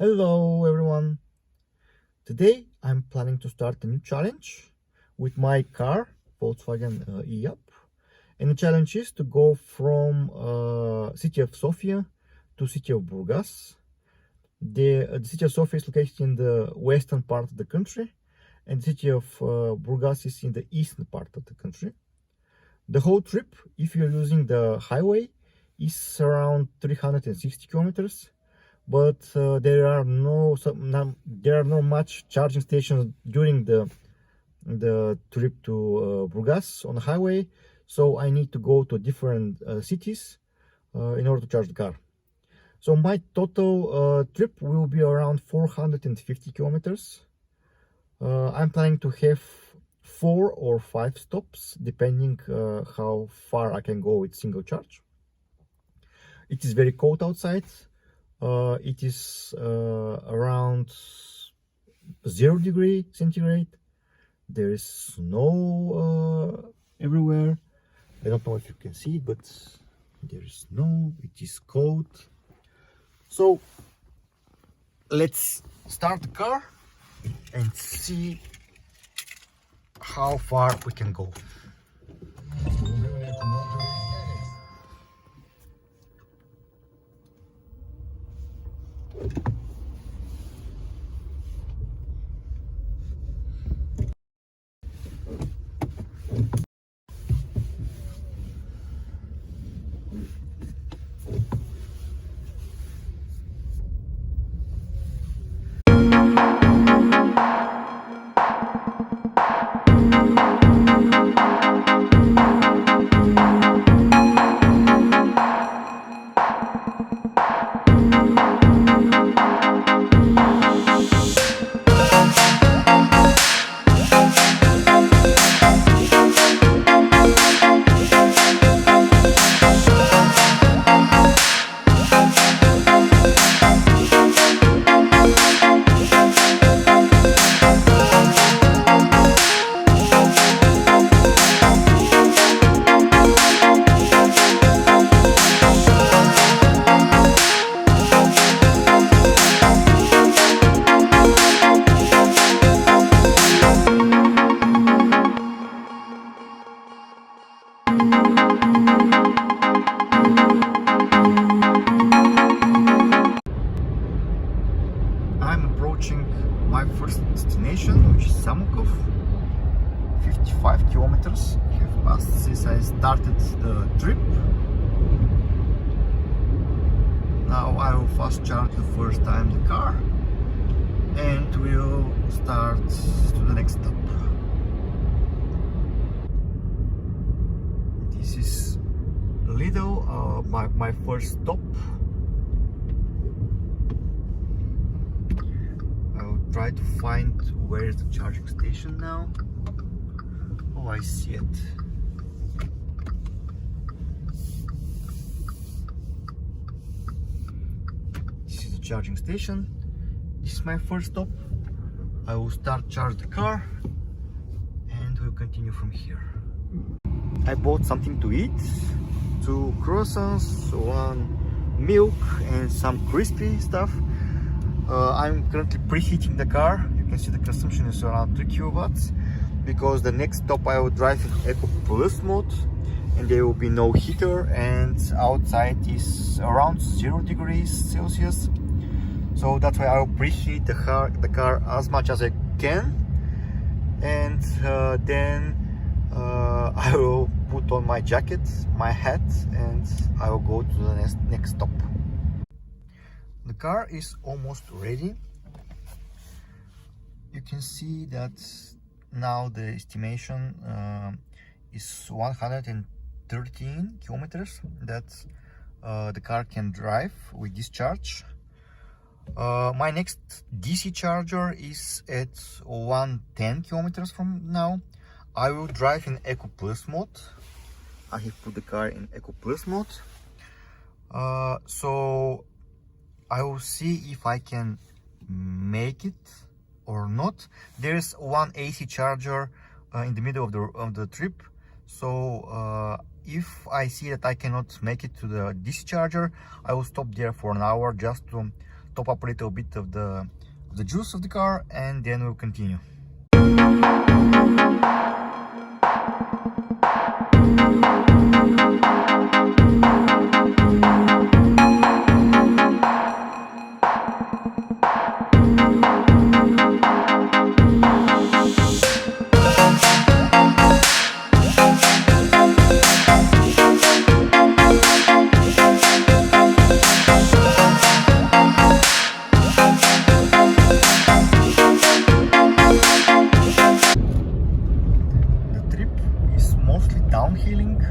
Hello everyone. Today I'm planning to start a new challenge with my car, Volkswagen e-up. And the challenge is to go from city of Sofia to city of Burgas. The city of Sofia is located in the western part of the country, and the city of Burgas is in the eastern part of the country. The whole trip, if you're using the highway, is around 360 kilometers. But there are no much charging stations during the trip to Burgas on the highway, so I need to go to different cities in order to charge the car. So my total trip will be around 450 kilometers. I'm planning to have 4 or 5 stops depending how far I can go with single charge. It is very cold outside. It is around 0 degrees centigrade. There is snow everywhere. I don't know if you can see it, but there is snow. It is cold. So let's start the car and see how far we can go. I'm approaching my first destination, which is Samokov. 55 kilometers have passed since I started the trip. Now I will fast charge the first time the car and we'll start to the next stop. This is Lidl, my first stop. Try to find where is the charging station now. Oh, I see it. This is the charging station. This is my first stop. I will start charge the car and we'll continue from here. I bought something to eat, 2 croissants, 1 milk and some crispy stuff. I'm currently preheating the car. You can see the consumption is around 3 kilowatts because the next stop I will drive in Eco Plus mode and there will be no heater and outside is around 0 degrees Celsius. So that's why I will preheat the car as much as I can, and then I will put on my jacket, my hat, and I will go to the next stop. The car is almost ready. You can see that now the estimation is 113 kilometers that the car can drive with this charge. My next DC charger is at 110 kilometers from now. I will drive in Eco Plus mode. I have put the car in Eco Plus mode. So I will see if I can make it or not. There's one AC charger in the middle of the trip. So if I see that I cannot make it to the DC charger, I will stop there for an hour just to top up a little bit of the juice of the car, and then we'll continue. Downhilling.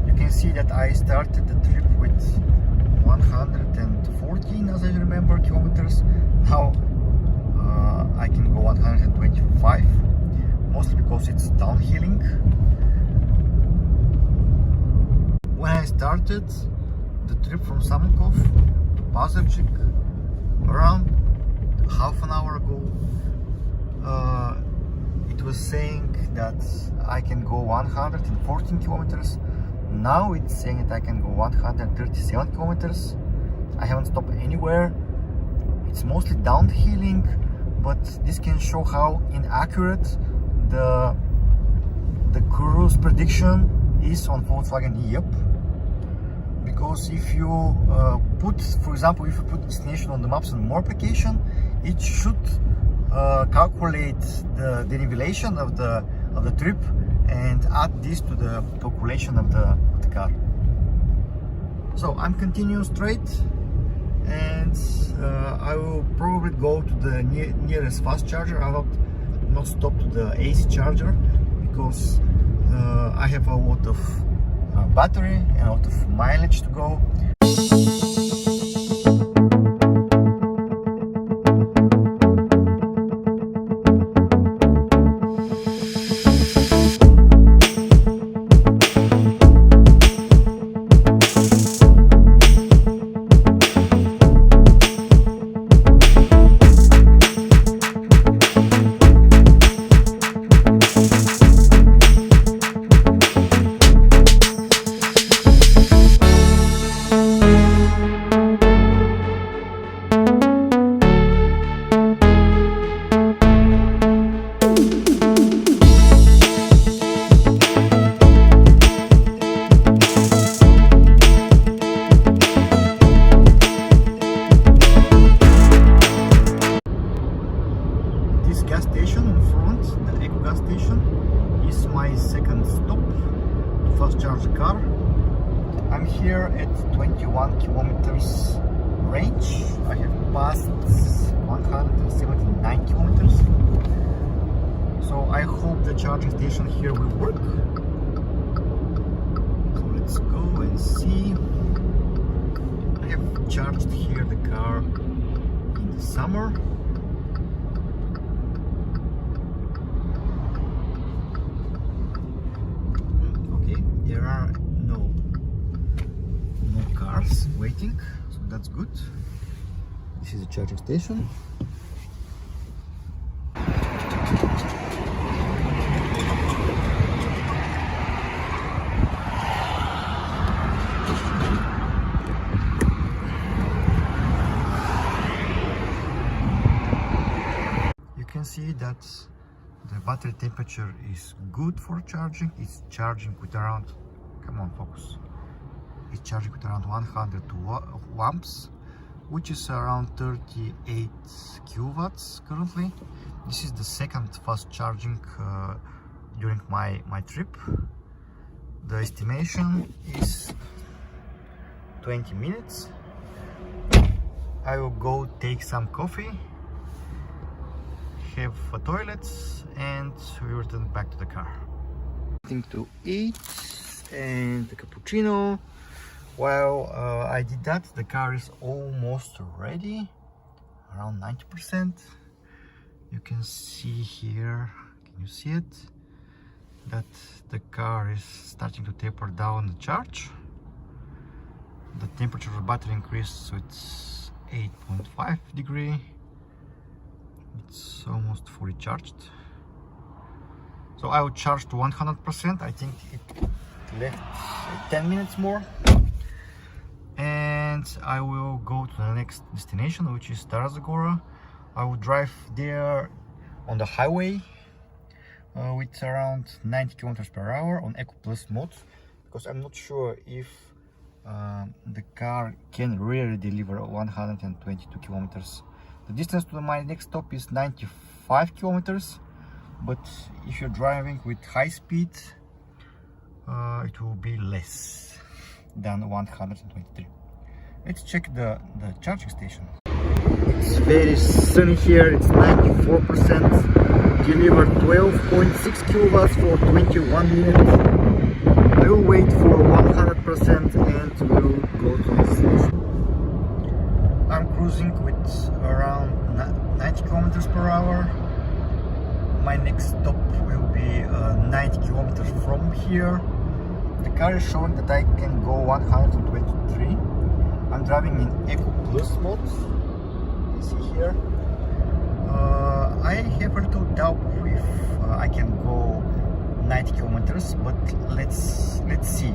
You can see that I started the trip with 114, as I remember, kilometers. Now I can go 125, mostly because it's downhilling. When I started the trip from Samokov to Pazarchik around half an hour ago, it was saying that I can go 114 kilometers. Now it's saying that I can go 137 kilometers. I haven't stopped anywhere. It's mostly downhilling, but this can show how inaccurate the cruise prediction is on Volkswagen e-up. Because if you put, for example, if you put destination on the maps and more application, it should calculate the derivation of the trip and add this to the calculation of the car. So I'm continuing straight, and I will probably go to the nearest fast charger. I will not stop to the AC charger because I have a lot of battery and a lot of mileage to go. Gas station in front, the Eco gas station, is my second stop to fast charge the car. I'm here at 21 kilometers range. I have passed 179 kilometers. So I hope the charging station here will work. So let's go and see. I have charged here the car in the summer. There are no cars waiting, so that's good. This is the charging station. You can see that the battery temperature is good for charging. It's charging with around, come on, focus. It's charging with around 100 amps, which is around 38 kilowatts currently. This is the second fast charging during my trip. The estimation is 20 minutes. I will go take some coffee, have a toilet, and we return back to the car. Something to eat and a cappuccino. While I did that, the car is almost ready, around 90%. You can see here, can you see it? That the car is starting to taper down the charge. The temperature of the battery increased, so it's 8.5 degrees. It's almost fully charged. So I will charge to 100%. I think it left 10 minutes more. And and I will go to the next destination, which is Tarazagora. I will drive there on the highway with around 90 kilometers per hour on Eco Plus mode, because I'm not sure if the car can really deliver 122 kilometers. The distance to my next stop is 95 kilometers, but if you're driving with high speed, it will be less than 123. Let's check the charging station. It's very sunny here, it's 94%, delivered 12.6 kilowatts for 21 minutes. I will wait for 100% and will go to the station. I'm cruising with around 90 kilometers per hour. My next stop will be 90 kilometers from here. The car is showing that I can go 123. I'm driving in Eco Plus mode. You see here. I have a little doubt if I can go 90 kilometers, but let's see.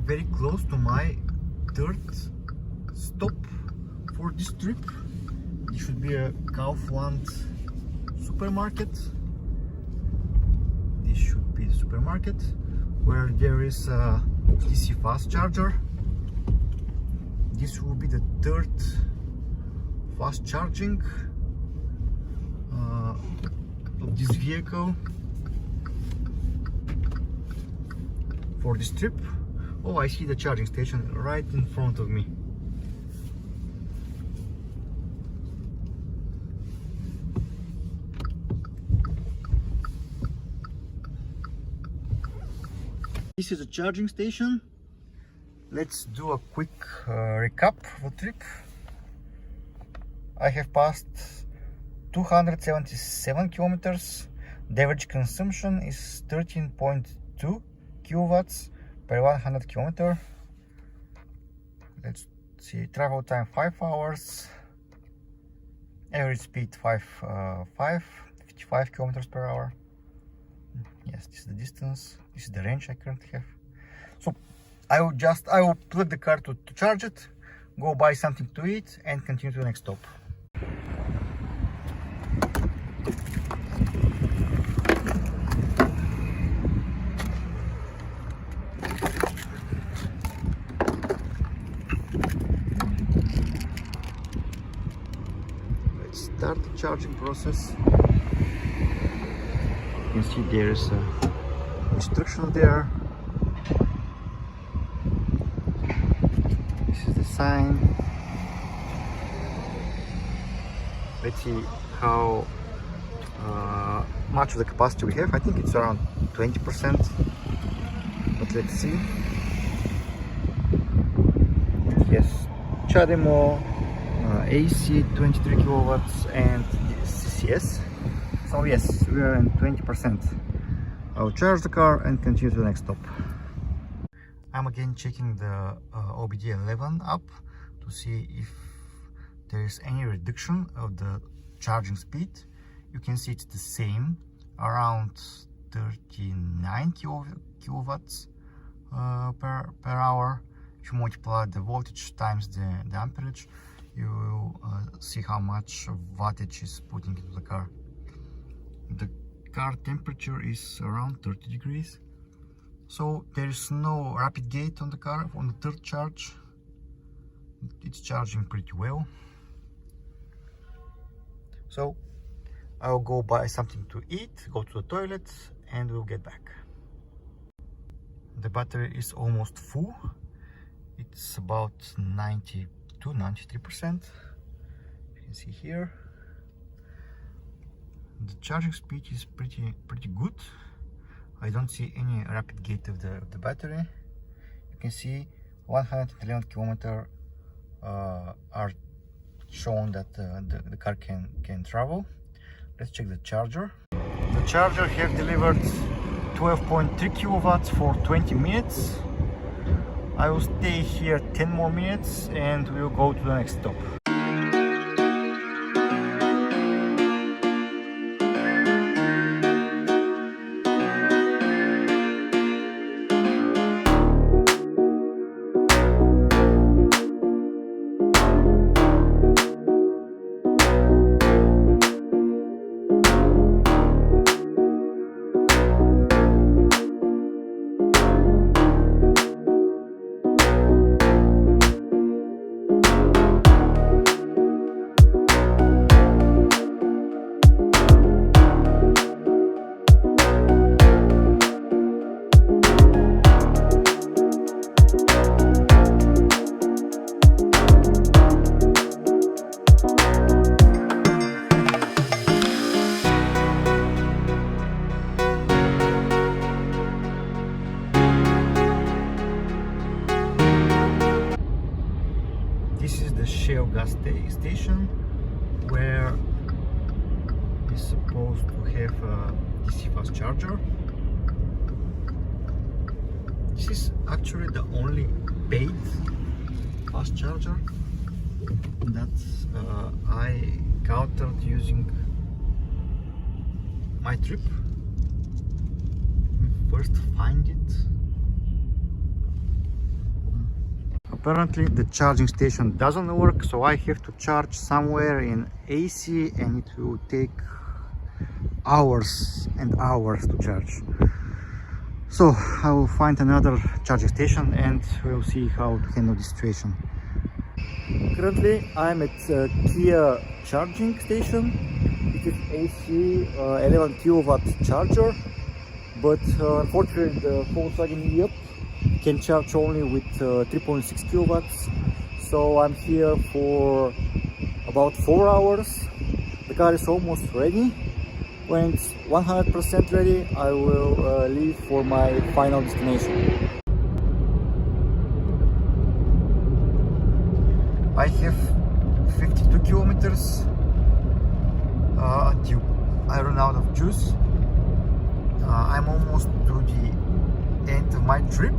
Very close to my third stop for this trip. It should be a Kaufland supermarket. This should be the supermarket where there is a DC fast charger. This will be the third fast charging of this vehicle for this trip. Oh, I see the charging station right in front of me. This is a charging station. Let's do a quick recap of the trip. I have passed 277 kilometers. The average consumption is 13.2 kilowatts per 100 kilometer. Let's see, travel time 5 hours, average speed 55 kilometers per hour. Yes, this is the distance, this is the range I currently have. So I will plug the car to charge it, go buy something to eat and continue to the next stop. Start the charging process. You can see there is a instruction there. This is the sign. Let's see how much of the capacity we have. I think it's around 20%, but let's see. Yes, CHAdeMO, AC 23 kilowatts and CCS. So yes, we are in 20%. I'll charge the car and continue to the next stop. I'm again checking the OBD11 app to see if there is any reduction of the charging speed. You can see it's the same, around 39 kilowatts per hour. If you multiply the voltage times the amperage, you will see how much wattage is putting into the car. The car temperature is around 30 degrees. So there is no rapid gate on the car. On the third charge, it's charging pretty well. So I'll go buy something to eat, go to the toilet, and we'll get back. The battery is almost full. It's about 92-93%. You can see here. The charging speed is pretty good. I don't see any rapid gate of the battery. You can see 111 kilometers are shown that the car can travel. Let's check the charger. The charger has delivered 12.3 kilowatts for 20 minutes. I will stay here 10 more minutes and we'll go to the next stop. This is the Shell gas station where it's supposed to have a DC fast charger. This is actually the only paid fast charger that I encountered using my trip. Let me first find it. Apparently the charging station doesn't work, so I have to charge somewhere in AC and it will take hours and hours to charge. So I will find another charging station and we'll see how to handle this situation. Currently I'm at Kia charging station. It is AC 11 kilowatt charger, but unfortunately the Volkswagen e-up can charge only with 3.6 kilowatts. So I'm here for about 4 hours. The car is almost ready. When it's 100% ready, I will leave for my final destination. I have 52 kilometers until I run out of juice. I'm almost to the end of my trip.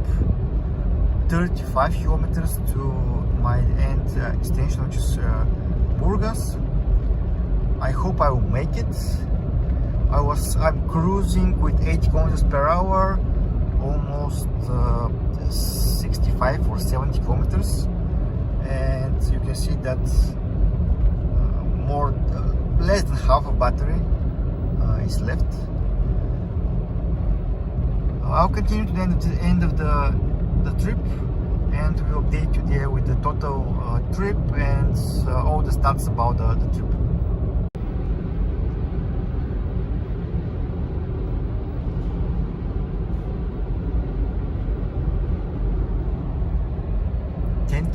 35 kilometers to my end destination, which is Burgas. I hope I will make it. I'm cruising with 80 kilometers per hour, almost 65 or 70 kilometers, and you can see that less than half of battery is left. I'll continue to the end of the trip, and we'll update you there with the total trip and all the stats about the trip.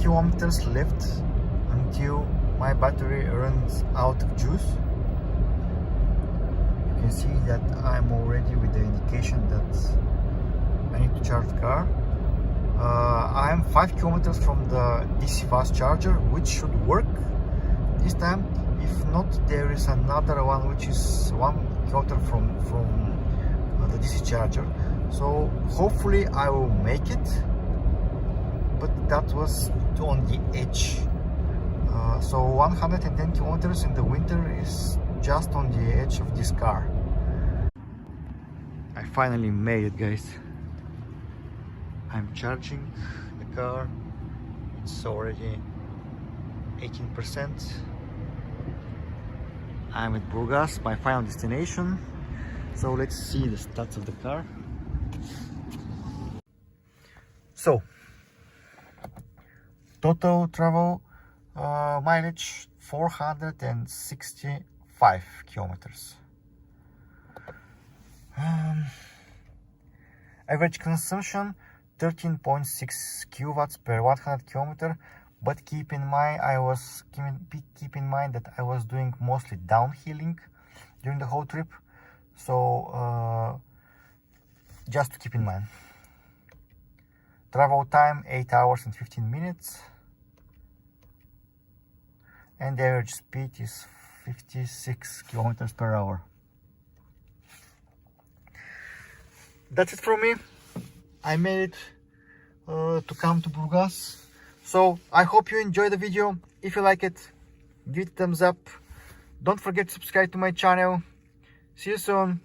Kilometers left until my battery runs out of juice. You can see that I'm already with the indication that I need to charge the car. I'm 5 kilometers from the DC fast charger, which should work this time. If not, there is another one which is 1 kilometer from the DC charger. So hopefully I will make it. But that was on the edge. So 110 kilometers in the winter is just on the edge of this car. I finally made it, guys. I'm charging the car. It's already 18%. I'm at Burgas, my final destination. So let's see the stats of the car. So total travel mileage 465 kilometers. Average consumption 13.6 kilowatts per 100 kilometer. But keep in mind that I was doing mostly downhilling during the whole trip, so just to keep in mind. Travel time 8 hours and 15 minutes, and the average speed is 56 kilometers per hour. That's it from me. I made it to come to Burgas. So I hope you enjoyed the video. If you like it, give it a thumbs up. Don't forget to subscribe to my channel. See you soon.